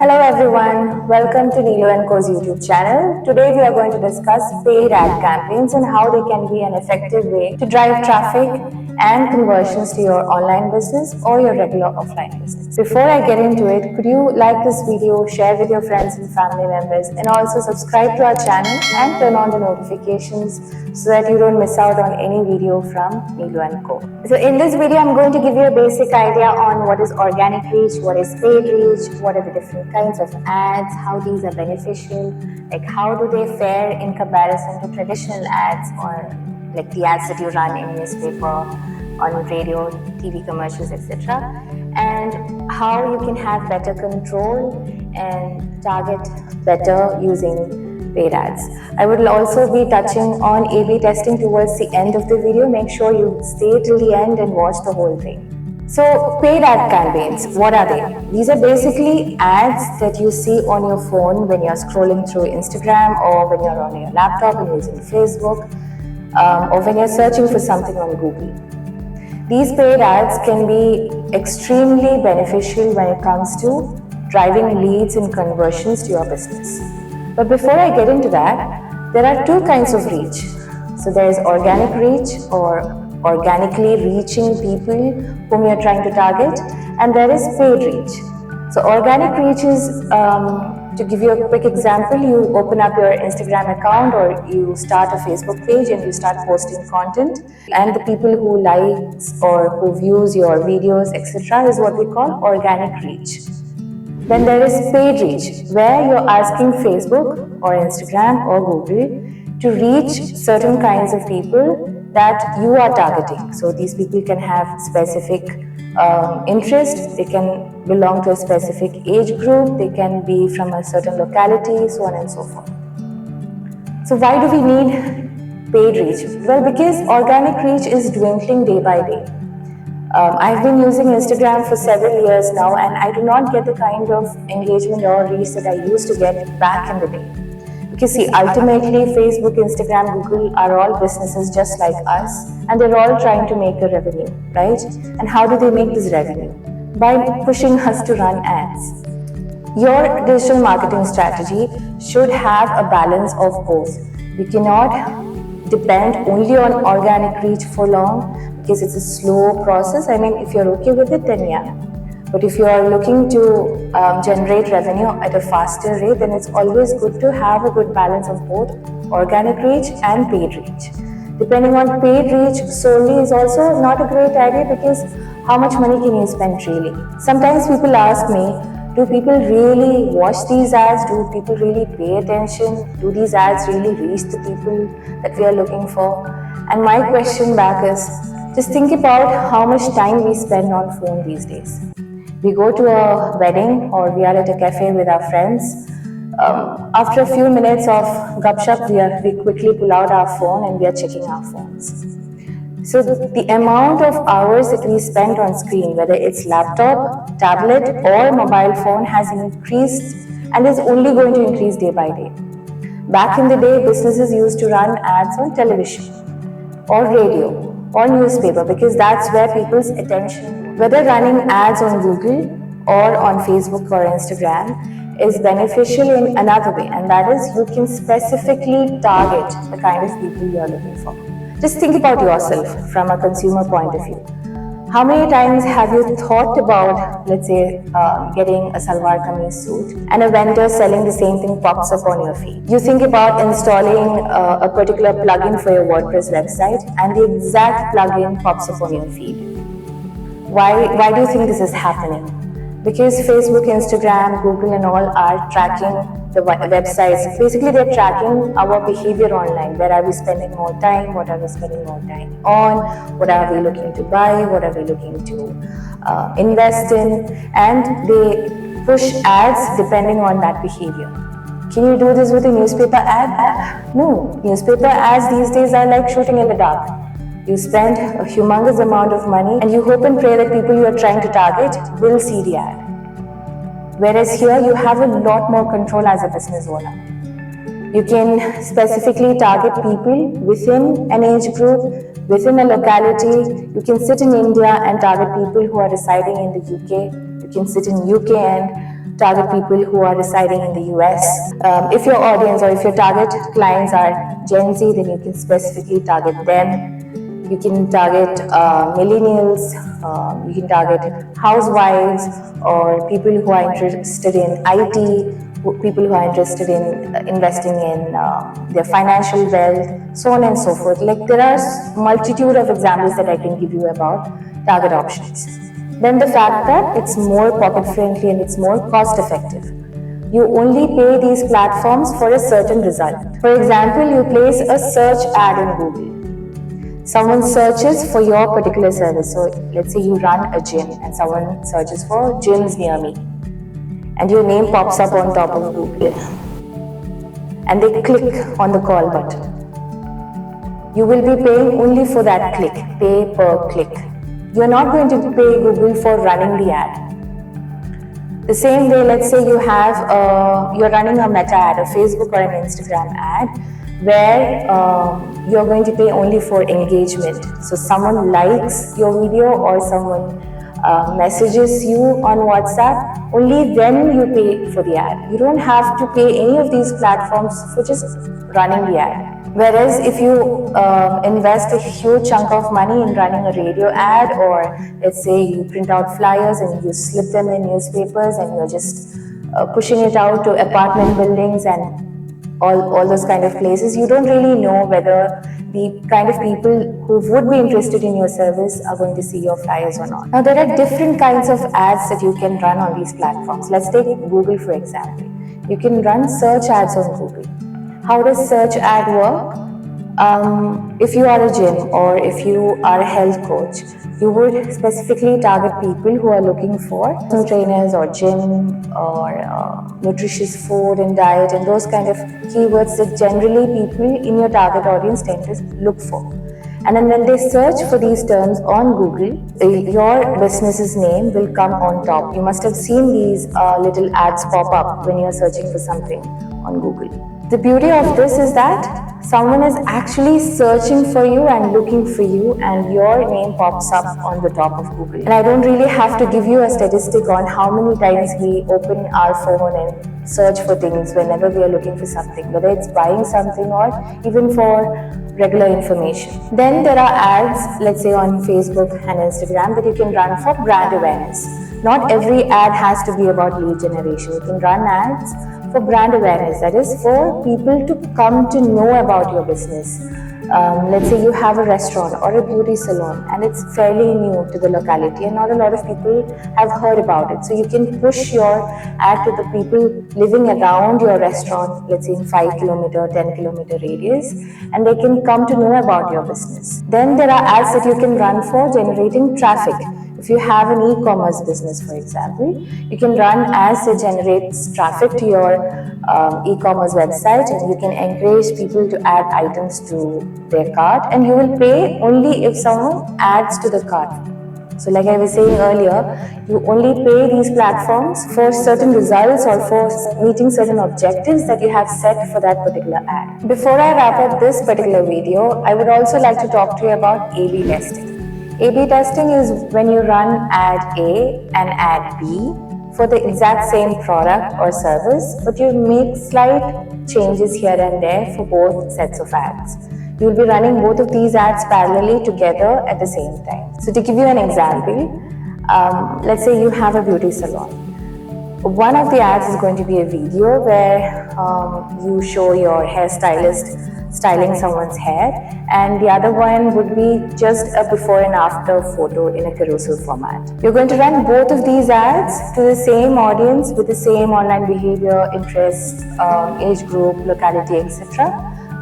Hello everyone, welcome to Neelu&Co's YouTube channel. Today we are going to discuss paid ad campaigns and how they can be an effective way to drive traffic and conversions to your online business or your regular offline business. Before I get into it, could you like this video, share with your friends and family members, and also subscribe to our channel and turn on the notifications so that you don't miss out on any video from Neelu&Co. So in this video, I'm going to give you a basic idea on what is organic reach, what is paid reach, what are the different kinds of ads, how these are beneficial, like how do they fare in comparison to traditional ads or like the ads that you run in newspaper, on radio, TV commercials, etc. And how you can have better control and target better using paid ads. I will also be touching on A/B testing towards the end of the video. Make sure you stay till the end and watch the whole thing. So, paid ad campaigns, what are they? These are basically ads that you see on your phone when you're scrolling through Instagram or when you're on your laptop and using Facebook or when you're searching for something on Google. These paid ads can be extremely beneficial when it comes to driving leads and conversions to your business. But before I get into that, there are two kinds of reach. So there is organic reach or organically reaching people whom you're trying to target, and there is paid reach. So organic reach is, to give you a quick example, you open up your Instagram account or you start a Facebook page and you start posting content, and the people who likes or who views your videos, etc. is what we call organic reach. Then there is paid reach, where you're asking Facebook or Instagram or Google to reach certain kinds of people that you are targeting. So these people can have specific interest, they can belong to a specific age group, they can be from a certain locality, so on and so forth. So why do we need paid reach? Well, because organic reach is dwindling day by day. I've been using Instagram for several years now, and I do not get the kind of engagement or reach that I used to get back in the day. Because see, ultimately Facebook, Instagram, Google are all businesses just like us, and they're all trying to make a revenue, right? And how do they make this revenue? By pushing us to run ads. Your digital marketing strategy should have a balance of both. You cannot depend only on organic reach for long because it's a slow process. I mean, if you're okay with it, then yeah. But if you are looking to generate revenue at a faster rate, then it's always good to have a good balance of both organic reach and paid reach. Depending on paid reach solely is also not a great idea because how much money can you spend really? Sometimes people ask me, do people really watch these ads? Do people really pay attention? Do these ads really reach the people that we are looking for? And my question back is, just think about how much time we spend on phone these days. We go to a wedding or we are at a cafe with our friends. After a few minutes of gupshup, we quickly pull out our phone and we are checking our phones. So the amount of hours that we spend on screen, whether it's laptop, tablet or mobile phone, has increased and is only going to increase day by day. Back in the day, businesses used to run ads on television or radio or newspaper because that's where people's attention, whether running ads on Google or on Facebook or Instagram, is beneficial in another way, and that is you can specifically target the kind of people you are looking for. Just think about yourself from a consumer point of view. How many times have you thought about, let's say, getting a salwar kameez suit and a vendor selling the same thing pops up on your feed? You think about installing a particular plugin for your WordPress website and the exact plugin pops up on your feed. Why do you think this is happening? Because Facebook, Instagram, Google and all are tracking the websites. Basically, they're tracking our behavior online. Where are we spending more time? What are we spending more time on? What are we looking to buy? What are we looking to invest in? And they push ads depending on that behavior. Can you do this with a newspaper ad? No. Newspaper ads these days are like shooting in the dark. You spend a humongous amount of money and you hope and pray that people you are trying to target will see the ad. Whereas here you have a lot more control as a business owner. You can specifically target people within an age group, within a locality. You can sit in India and target people who are residing in the UK. You can sit in UK and target people who are residing in the US. If your audience or if your target clients are Gen Z, then you can specifically target them. You can target millennials, you can target housewives or people who are interested in IT, people who are interested in investing in their financial wealth, so on and so forth. Like there are multitude of examples that I can give you about target options. Then the fact that it's more pocket friendly and it's more cost effective. You only pay these platforms for a certain result. For example, you place a search ad in Google. Someone searches for your particular service. So let's say you run a gym and someone searches for gyms near me. And your name pops up on top of Google. And they click on the call button. You will be paying only for that click, pay per click. You're not going to pay Google for running the ad. The same way, let's say you're running a meta ad, a Facebook or an Instagram ad, where you're going to pay only for engagement. So someone likes your video or someone messages you on WhatsApp, only then you pay for the ad. You don't have to pay any of these platforms for just running the ad. Whereas if you invest a huge chunk of money in running a radio ad, or let's say you print out flyers and you slip them in newspapers and you're just pushing it out to apartment buildings and all those kind of places, you don't really know whether the kind of people who would be interested in your service are going to see your flyers or not. Now, there are different kinds of ads that you can run on these platforms. Let's take Google for example. You can run search ads on Google. How does search ad work? If you are a gym or if you are a health coach, you would specifically target people who are looking for personal trainers or gym or nutritious food and diet and those kind of keywords that generally people in your target audience tend to look for. And then when they search for these terms on Google, your business's name will come on top. You must have seen these little ads pop up when you're searching for something on Google. The beauty of this is that someone is actually searching for you and looking for you, and your name pops up on the top of Google. And I don't really have to give you a statistic on how many times we open our phone and search for things whenever we are looking for something, whether it's buying something or even for regular information. Then there are ads, let's say on Facebook and Instagram, that you can run for brand awareness. Not every ad has to be about lead generation. You can run ads for brand awareness, that is for people to come to know about your business. Let's say you have a restaurant or a beauty salon and it's fairly new to the locality and not a lot of people have heard about it. So you can push your ad to the people living around your restaurant, let's say in 5-kilometer, 10-kilometer radius, and they can come to know about your business. Then there are ads that you can run for generating traffic. If you have an e-commerce business, for example, you can run ads that generates traffic to your e-commerce website, and you can encourage people to add items to their cart, and you will pay only if someone adds to the cart. So like I was saying earlier, you only pay these platforms for certain results or for meeting certain objectives that you have set for that particular ad. Before I wrap up this particular video, I would also like to talk to you about A/B testing. A/B testing is when you run ad A and ad B for the exact same product or service, but you make slight changes here and there for both sets of ads. You will be running both of these ads parallelly together at the same time. So to give you an example, let's say you have a beauty salon. One of the ads is going to be a video where you show your hairstylist styling someone's hair, and the other one would be just a before and after photo in a carousel format. You're going to run both of these ads to the same audience with the same online behavior, interests, age group, locality, etc.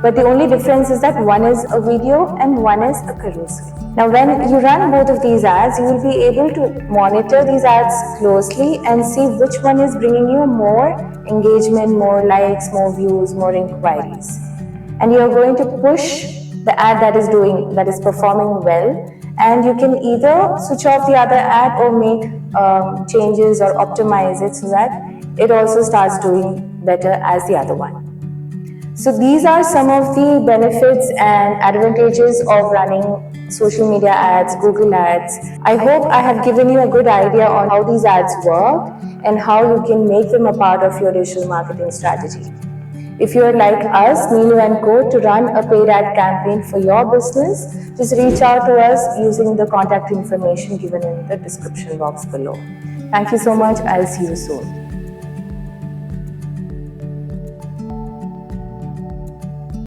But the only difference is that one is a video and one is a carousel. Now when you run both of these ads, you will be able to monitor these ads closely and see which one is bringing you more engagement, more likes, more views, more inquiries. And you're going to push the ad that is performing well, and you can either switch off the other ad or make changes or optimize it so that it also starts doing better as the other one. So these are some of the benefits and advantages of running social media ads, Google ads. I hope I have given you a good idea on how these ads work and how you can make them a part of your digital marketing strategy. If you are like us, Neelu&Co, to run a paid ad campaign for your business, just reach out to us using the contact information given in the description box below. Thank you so much. I'll see you soon.